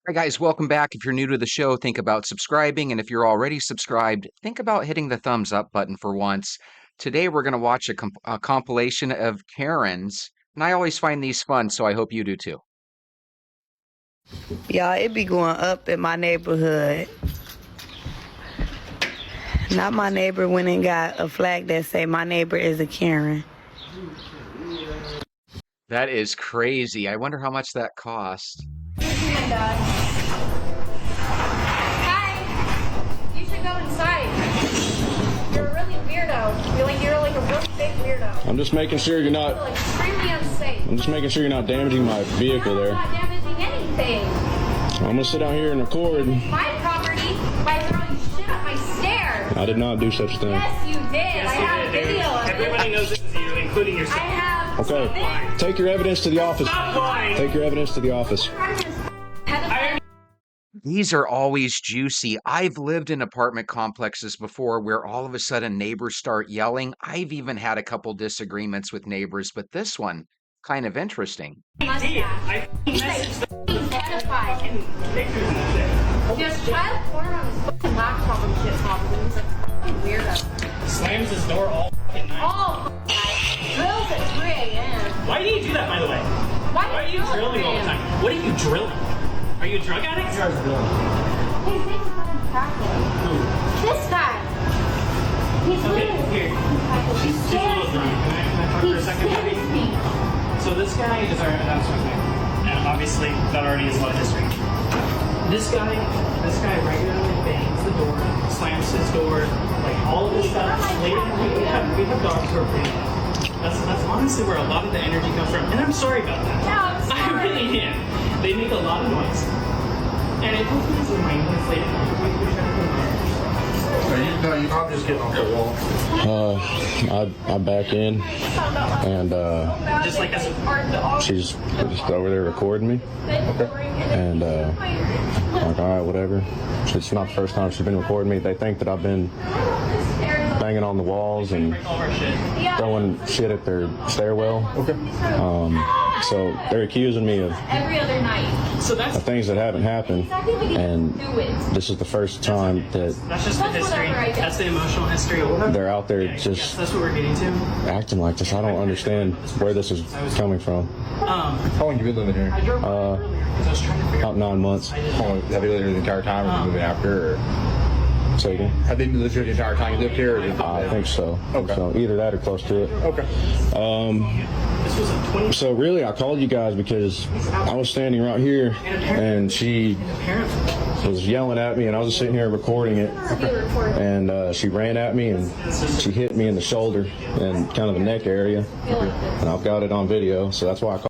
Hi, guys, welcome back. If you're new to the show, think about subscribing. And if you're already subscribed, think about hitting the thumbs up button for once. Today, we're going to watch a compilation of Karens. And I always find these fun, so I hope you do too. Y'all, it be going up in my neighborhood. Not my neighbor went and got a flag that say my neighbor is a Karen. That is crazy. I wonder how much that cost. Hi. You should go inside. You're a really weirdo. You're like a really big weirdo. I'm just making sure you're You're not. like extremely unsafe. I'm just making sure you're not damaging my vehicle I'm there. not damaging anything. I'm gonna sit down here and record. My property by throwing shit up my stairs. I did not do such a thing. Yes, you did. I have video of it. Everybody knows it was you, including I yourself. have. Okay, take your evidence to the office. Stop lying. Take your evidence to the office. These are always juicy. I've lived in apartment complexes before where all of a sudden neighbors start yelling. I've even had a couple disagreements with neighbors, but this one, kind of interesting. I messaged Pedophile. pictures and shit. He has child porn on his fucking laptop and shit, probably. He's a fucking weirdo. Slams his door all fucking night. All night. Drills at 3 a.m. Why do you do that, by the way? Why are you drill at drilling 3 all the a.m.? time? What are you drilling? Are you a drug addict? His name's fucking Crackle. This guy. He's Okay, literally here. He She's a little scares drunk. me. Can I talk He for a second, maybe? scares me. So this guy is our announcement man. And obviously, that already is a lot of history. This guy regularly bangs the door, slams his door, like all of this stuff. Later, we have dogs who are pretty loud. That's honestly where a lot of the energy comes from. And I'm sorry about that. No, I'm sorry. I really am. They make a lot of noise. And it hopefully is reminding us later. No, I'm just getting off the wall. I back in, and Just like us. she's just over there recording me, and I'm like, all right, whatever. It's not the first time she's been recording me. They think that I've been banging on the walls and All of our shit. throwing shit at their stairwell. Okay. So they're accusing me of Every other night. So that's things that haven't happened, and Do it. this is the first time that just the That's history. whatever I get. That's the emotional history. they're out there Yes, just that's what we're getting to. acting like this. I don't understand where this is coming from. How long have you been living here? I drove by earlier because I was trying to figure About 9 months. How long have you lived here the entire time, or have you moving after? Or So again, have they lived here the entire time you lived here? Or I think so. Okay. So either that or close to it. Okay. This was a 20 So really, I called you guys because I was standing right here, and she parents. was yelling at me, and I was just sitting here recording it. And she ran at me, and she hit me in the shoulder and kind of the neck area. And I've got it on video, so that's why I called.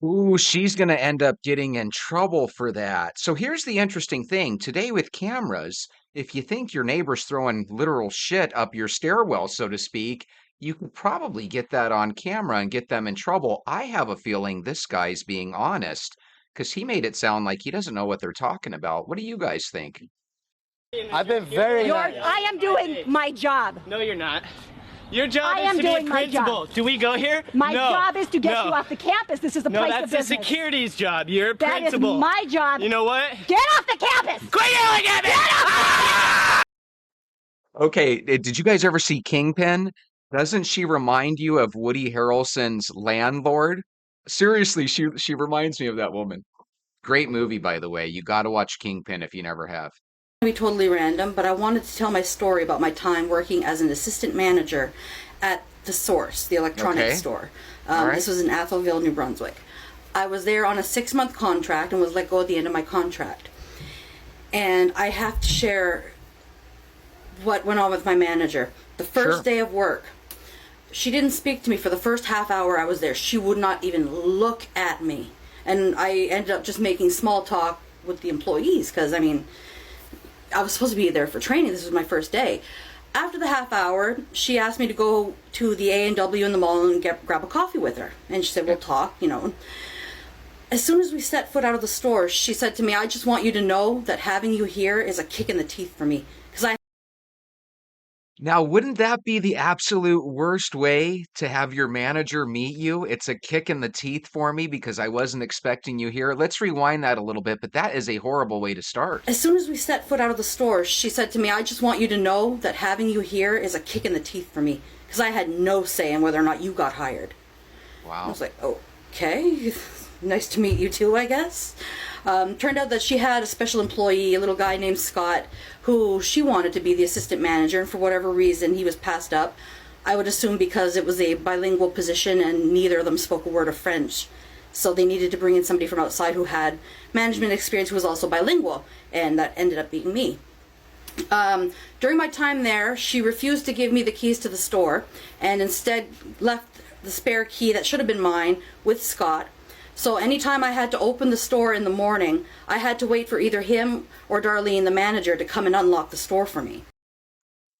Ooh, she's going to end up getting in trouble for that. So here's the interesting thing. Today with cameras, if you think your neighbor's throwing literal shit up your stairwell, so to speak, you could probably get that on camera and get them in trouble. I have a feeling this guy's being honest because he made it sound like he doesn't know what they're talking about. What do you guys think? I've been very nice. I am doing my job. No, you're not. Your job I is am to be doing a my principal. job. Do we go here? My No. job is to get No. you off the campus. This is a No, place that's of the business. security's job. You're a That is principal. my job. You know what? Get off the campus! Quit yelling at me! Okay, did you guys ever see Kingpin? Doesn't she remind you of Woody Harrelson's landlord? Seriously, she reminds me of that woman. Great movie, by the way. You got to watch Kingpin if you never have. Be totally random, but I wanted to tell my story about my time working as an assistant manager at The Source, the electronics Okay. store. All right. This was in Atholville, New Brunswick. I was there on a 6-month contract and was let go at the end of my contract. And I have to share what went on with my manager. The first Sure. day of work, she didn't speak to me for the first half hour I was there. She would not even look at me. And I ended up just making small talk with the employees because, I mean, I was supposed to be there for training. This was my first day. After the half hour, she asked me to go to the A&W in the mall and grab a coffee with her. And she said, we'll talk, you know. As soon as we set foot out of the store, she said to me, I just want you to know that having you here is a kick in the teeth for me. Because I Now, wouldn't that be the absolute worst way to have your manager meet you? It's a kick in the teeth for me because I wasn't expecting you here. Let's rewind that a little bit, but that is a horrible way to start. As soon as we set foot out of the store, she said to me, I just want you to know that having you here is a kick in the teeth for me, because I had no say in whether or not you got hired. I Wow. was like, okay, nice to meet you too, I guess. Turned out that she had a special employee, a little guy named Scott, who she wanted to be the assistant manager, and for whatever reason, he was passed up. I would assume because it was a bilingual position and neither of them spoke a word of French. So they needed to bring in somebody from outside who had management experience who was also bilingual, and that ended up being me. During my time there, she refused to give me the keys to the store and instead left the spare key that should have been mine with Scott. So anytime I had to open the store in the morning, I had to wait for either him or Darlene, the manager, to come and unlock the store for me.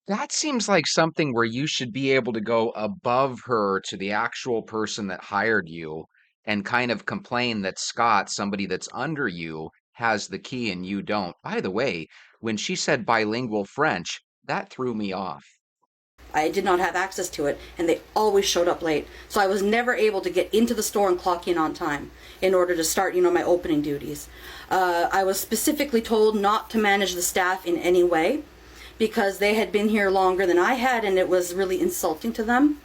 That seems like something where you should be able to go above her to the actual person that hired you and kind of complain that Scott, somebody that's under you, has the key and you don't. By the way, when she said bilingual French, that threw me off. I did not have access to it, and they always showed up late. So I was never able to get into the store and clock in on time in order to start, my opening duties. I was specifically told not to manage the staff in any way because they had been here longer than I had, and it was really insulting to them.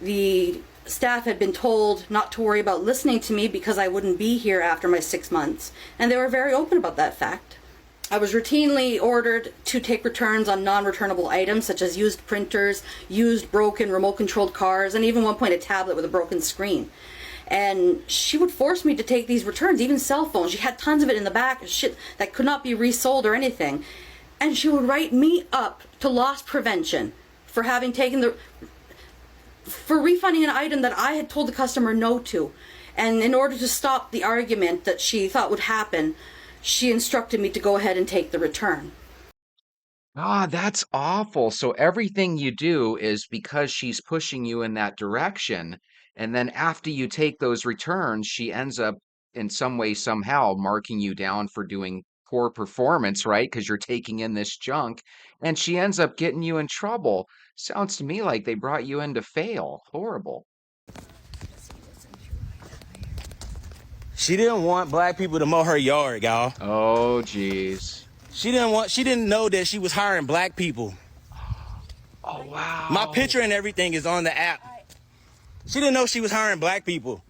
The staff had been told not to worry about listening to me because I wouldn't be here after my 6 months, and they were very open about that fact. I was routinely ordered to take returns on non-returnable items such as used printers, used broken remote-controlled cars, and even one point a tablet with a broken screen. And she would force me to take these returns, even cell phones. She had tons of it in the back, shit that could not be resold or anything. And she would write me up to loss prevention for having taken for refunding an item that I had told the customer no to. And in order to stop the argument that she thought would happen, she instructed me to go ahead and take the return. Ah, that's awful. So everything you do is because she's pushing you in that direction. And then after you take those returns, she ends up in some way, somehow marking you down for doing poor performance, right? Because you're taking in this junk. And she ends up getting you in trouble. Sounds to me like they brought you in to fail. Horrible. She didn't want black people to mow her yard, y'all. Oh, geez. She didn't know that she was hiring black people. Oh, wow. My picture and everything is on the app. She didn't know she was hiring black people.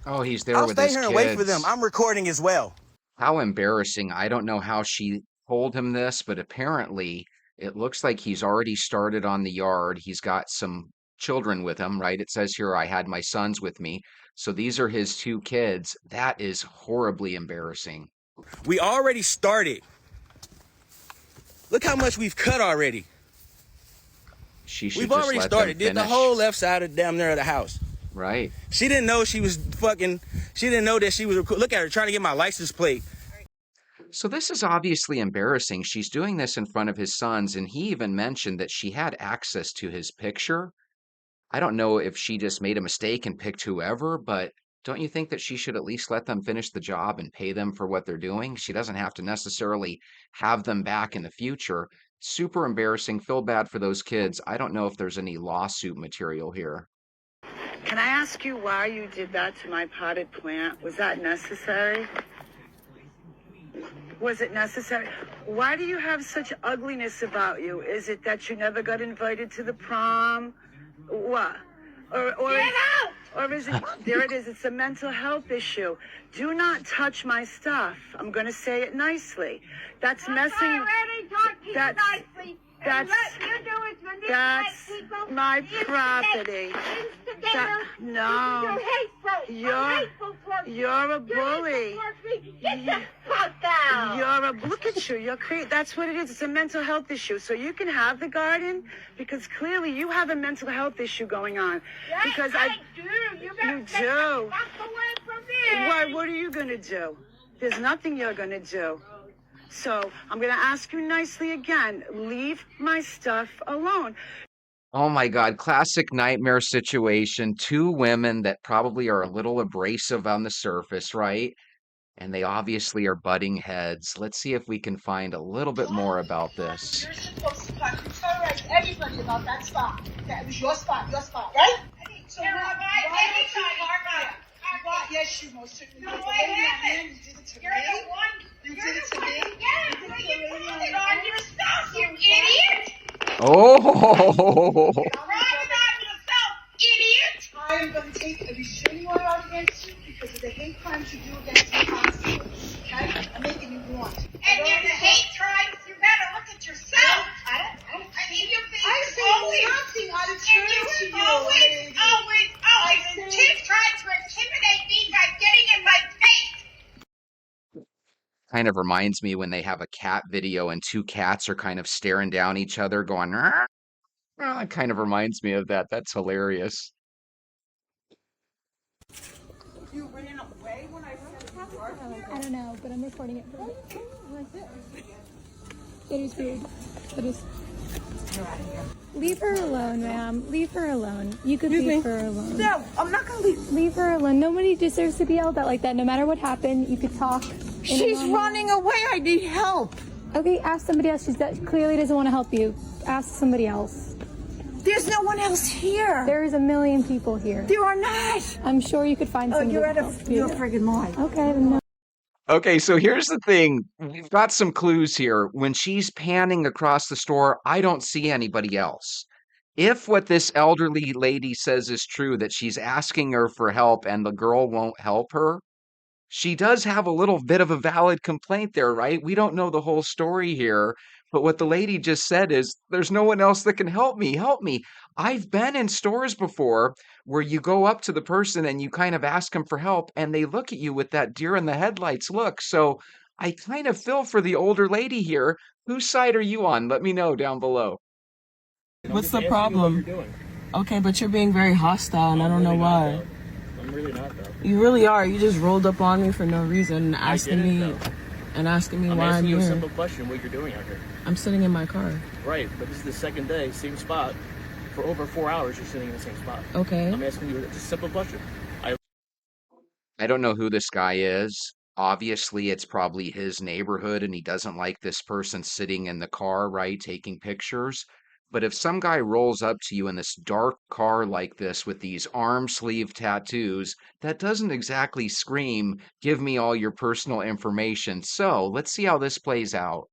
Oh, he's there I'll with stay his here kids. and wait for them. I'm recording as well. How embarrassing. I don't know how she told him this, but apparently it looks like he's already started on the yard. He's got some children with him, right? It says here, I had my sons with me. So these are his 2 kids. That is horribly embarrassing. We already started. Look how much we've cut already. She should We've just already let started. them Did the finish. whole left side of damn near the house. Right. She didn't know she was she didn't know that she was, look at her trying to get my license plate. So this is obviously embarrassing. She's doing this in front of his sons, and he even mentioned that she had access to his picture. I don't know if she just made a mistake and picked whoever, but don't you think that she should at least let them finish the job and pay them for what they're doing? She doesn't have to necessarily have them back in the future. Super embarrassing. Feel bad for those kids. I don't know if there's any lawsuit material here. Can I ask you why you did that to my potted plant? Was that necessary? Was it necessary? Why do you have such ugliness about you? Is it that you never got invited to the prom? What? Or Get out! Or is it, there it is, it's a mental health issue. Do not touch my stuff. I'm going to say it nicely. That's messing, I already talked to you that's- nicely. And that's- what you do is manipulate that's people. my Instigate- property. Instigator. No. You're hateful. You're- hateful towards me. You're a You're bully. hateful towards me. Get the fuck out. Look at you. That's what it is. It's a mental health issue. So you can have the garden because clearly you have a mental health issue going on. Yes, Because I do. You better You stay do. the fuck away from me. Why? What are you going to do? There's nothing you're going to do. So I'm going to ask you nicely again. Leave my stuff alone. Oh my God, classic nightmare situation. 2 women that probably are a little abrasive on the surface, right? and they obviously are butting heads. Let's see if we can find a little bit more about this. You're supposed to park. You terrorize everybody about that spot. That was your spot, right? So yes, you most certainly did. No, I haven't. You did it to me. You did it to me. Yes, but you put it on yourself, you idiot. Oh! Driving on yourself, idiot. I am going to take a restraining order out against you because of the hate crimes you do against the constables. Okay? I'm making you warrant. And if the hate crimes, you better look at yourself. I mean, you think always nothing out of turn to you. Always trying to intimidate me by getting in my face. Kind of reminds me when they have a cat video and two cats are kind of staring down each other going, "Rrr." It kind of reminds me of that. That's hilarious. You ran away when I said you were here? I don't know, but I'm recording it for It is weird. It is. Leave her alone, ma'am. Leave her alone. You could leave her alone. No, I'm not going to leave. Leave her alone. Nobody deserves to be yelled at like that. No matter what happened, you could talk. She's running away. I need help. Okay, ask somebody else. She clearly doesn't want to help you. Ask somebody else. There's no one else here. There's a million people here. There are not. I'm sure you could find somebody. You're to help you. you're a friggin' lie. Okay, then no. Okay, so here's the thing. We've got some clues here. When she's panning across the store, I don't see anybody else. If what this elderly lady says is true, that she's asking her for help and the girl won't help her, she does have a little bit of a valid complaint there, right? We don't know the whole story here, but what the lady just said is, there's no one else that can help me. Help me. I've been in stores before where you go up to the person and you kind of ask them for help and they look at you with that deer in the headlights look. So I kind of feel for the older lady here. Whose side are you on? Let me know down below. What's the problem? Okay, but you're being very hostile and I don't know why. I'm really not, though. You really are. You just rolled up on me for no reason and asking me why I'm asking you a here. simple question, what you're doing out here. I'm sitting in my car. Right, but this is the second day, same spot. For over 4 hours, you're sitting in the same spot. Okay. I'm asking you a simple question. I don't know who this guy is. Obviously, it's probably his neighborhood and he doesn't like this person sitting in the car, right, taking pictures. But if some guy rolls up to you in this dark car like this with these arm sleeve tattoos, that doesn't exactly scream, give me all your personal information. So let's see how this plays out.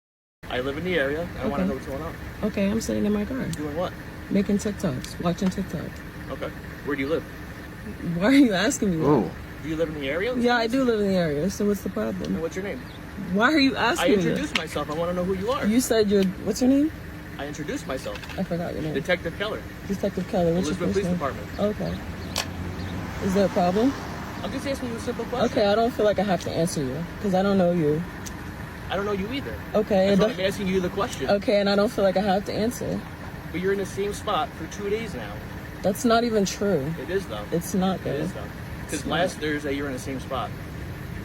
I live in the area. I want to know what's going on. Okay, I'm sitting in my car. Doing what? Making TikToks, watching TikTok. Okay. Where do you live? Why are you asking me that? Ooh. Do you live in the area? Yeah, I do live in the area, so what's the problem? And what's your name? Why are you I asking me that? introduced myself. I want to know who you are. You said what's your name? I introduced myself. I forgot your name. Detective Keller. Detective Keller. What's your Elizabeth first Police name? Department. Okay. Is there a problem? I'm just asking you a simple question. Okay, I don't feel like I have to answer you because I don't know you. I don't know you either. Okay. That's why I'm asking you the question. Okay, and I don't feel like I have to answer. But you're in the same spot for 2 days now. That's not even true. It is, though. It's not, It though. is, though. Because last Thursday, you were in the same spot.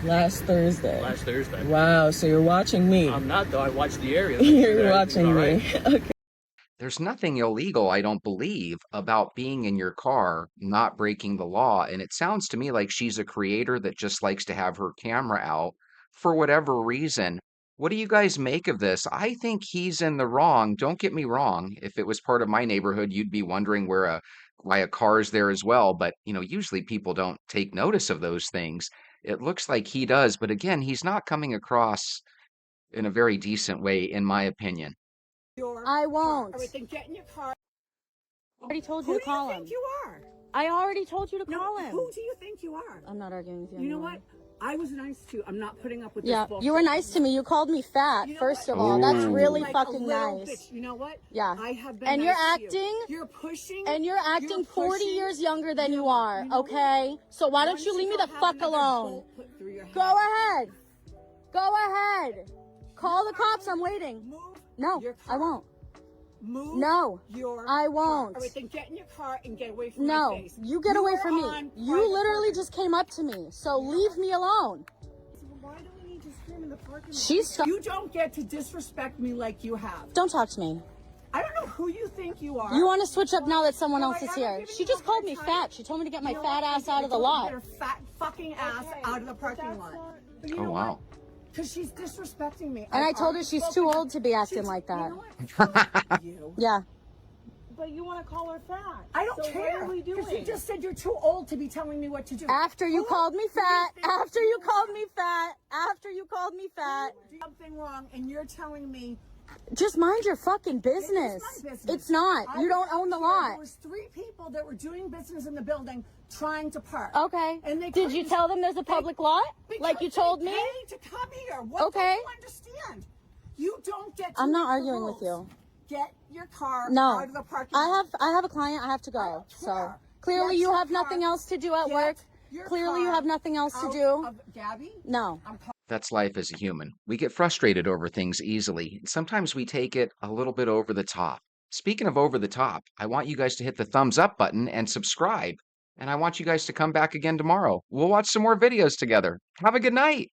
Last Thursday. Last Thursday. Wow, so you're watching me. I'm not, though. I watched the area. You're watching me. Okay. There's nothing illegal, I don't believe, about being in your car, not breaking the law. And it sounds to me like she's a creator that just likes to have her camera out for whatever reason. What do you guys make of this? I think he's in the wrong. Don't get me wrong. If it was part of my neighborhood, you'd be wondering why a car's there as well. But, usually people don't take notice of those things. It looks like he does. But again, he's not coming across in a very decent way, in my opinion. I won't. All right, then get in your car. I already told you to call him. Who do you think you are? I already told you to call him. Who do you think you are? I'm not arguing with you. You know anymore. what? I was nice to you. I'm not putting up with Yeah, this bullshit. you were nice to me. You called me fat, You know first what? of all. That's Ooh. really Like fucking a little nice. bitch. You know what? Yeah. I have been And nice you're to acting you. You're pushing. And you're acting 40 pushing. years younger than you are, You know okay? So why don't you leave me go the have fuck another alone? bolt put through your head? Go ahead. Go ahead. Call the cops. I'm waiting. Move No, your I car. won't. Move No, your I car. won't. All right, then get in your car and get away from No, my face. you get away are from me. on You private literally property. just came up to me. So leave me alone. Why do we need to scream in the parking lot? She's You don't get to disrespect me like you have. Don't talk to me. I don't know who you think you are. You want to switch up now that someone No, else I is haven't here. given She you just a called hard me time. fat. She told me to get my You know fat what? ass I out of the told you lot. Get her fat fucking ass out of the parking lot. But you Oh, know wow. what? Because she's disrespecting me. And I told her I've she's spoken too to- old to be acting she's- like that. You know what? Fuck you. Yeah. But you want to call her fat. I don't So care. What are we doing? Because you just said you're too old to be telling me what to do. After you Who called me do you fat, think after you you called are? me fat, after you called me fat, Something wrong, and you're telling me just mind your fucking it is business. my business. It's not. I You don't was own the out here. lot. There was 3 people that were doing business in the building trying to park. Okay. And they Did you couldn't- tell them there's a public lot? Like you Because told they me? paid to come here. What Okay. don't you understand? You don't get to I'm not make the arguing with rules. you. Get your car No. out of the parking I lot. have a client. I have to I go. don't So care. clearly Get you your have nothing car- else to do at get work. your Clearly you car have nothing else to out do. of- Gabby, No. I'm That's life as a human. We get frustrated over things easily. And sometimes we take it a little bit over the top. Speaking of over the top, I want you guys to hit the thumbs up button and subscribe. And I want you guys to come back again tomorrow. We'll watch some more videos together. Have a good night.